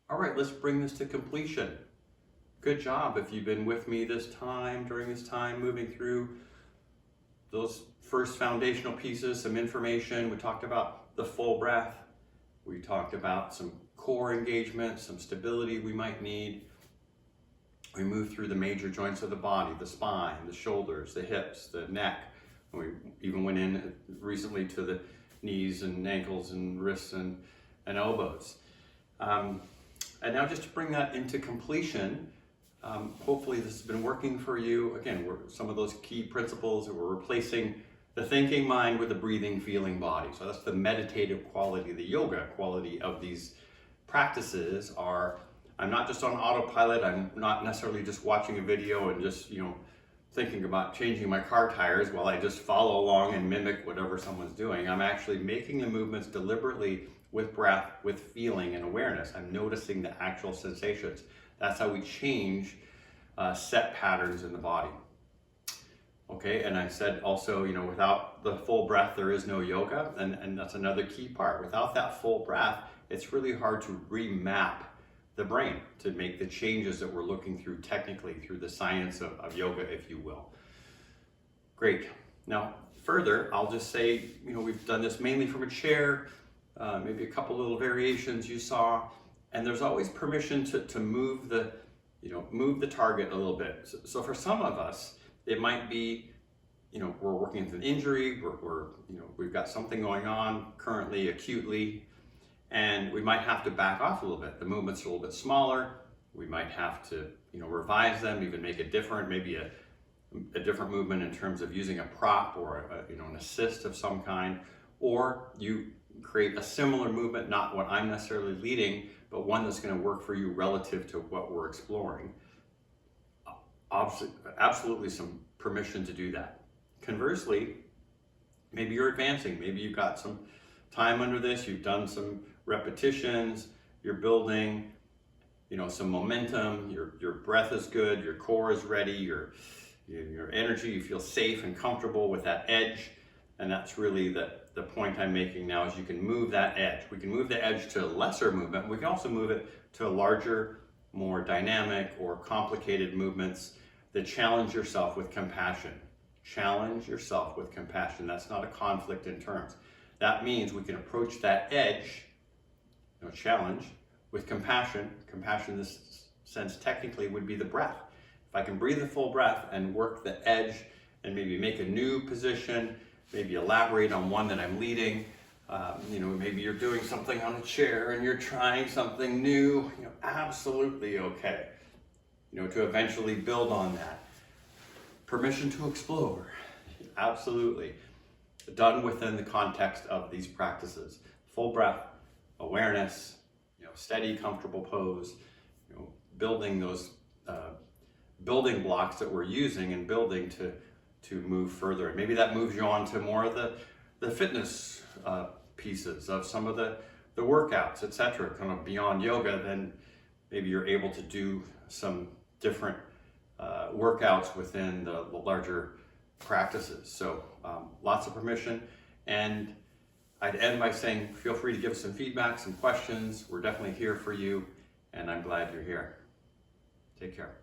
All right, let's bring this to completion. Good job if you've been with me during this time, moving through those first foundational pieces, some information. We talked about the full breath. We talked about some core engagement, some stability we might need. We moved through the major joints of the body, the spine, the shoulders, the hips, the neck. And we even went in recently to the knees and ankles and wrists and elbows. And now just to bring that into completion, hopefully this has been working for you. Again, some of those key principles that we're replacing the thinking mind with the breathing, feeling body. So that's the meditative quality, the yoga quality of these practices are, I'm not just on autopilot, I'm not necessarily just watching a video and just, thinking about changing my car tires while I just follow along and mimic whatever someone's doing. I'm actually making the movements deliberately with breath, with feeling and awareness. I'm noticing the actual sensations. That's how we change set patterns in the body. Okay, and I said also, without the full breath, there is no yoga, and that's another key part. Without that full breath, it's really hard to remap the brain to make the changes that we're looking through technically through the science of yoga, if you will. Great. Now, further, I'll just say, we've done this mainly from a chair, maybe a couple little variations you saw, and there's always permission to move the target a little bit. So for some of us, it might be, we're working with an injury, we've got something going on currently acutely, and we might have to back off a little bit. The movement's a little bit smaller. We might have to, revise them, even make it different, maybe a different movement in terms of using a prop or an assist of some kind, or you create a similar movement, not what I'm necessarily leading, but one that's going to work for you relative to what we're exploring. Absolutely some permission to do that. Conversely, maybe you're advancing, maybe you've got some time under this, you've done some repetitions, you're building, some momentum, your breath is good, your core is ready, your energy, you feel safe and comfortable with that edge. And that's really the point I'm making now is you can move that edge. We can move the edge to a lesser movement. We can also move it to a larger, more dynamic or complicated movements that challenge yourself with compassion. Challenge yourself with compassion. That's not a conflict in terms. That means we can approach that edge, challenge, with compassion. Compassion in this sense technically would be the breath. If I can breathe a full breath and work the edge and maybe make a new position, maybe elaborate on one that I'm leading, maybe you're doing something on a chair and you're trying something new, absolutely okay. To eventually build on that. Permission to explore, absolutely. Done within the context of these practices. Full breath, awareness, steady, comfortable pose, building those building blocks that we're using and building to move further. And maybe that moves you on to more of the fitness pieces of some of the workouts, etc. Kind of beyond yoga, then maybe you're able to do some different workouts within the larger practices. So lots of permission. And I'd end by saying, feel free to give us some feedback, some questions. We're definitely here for you, and I'm glad you're here. Take care.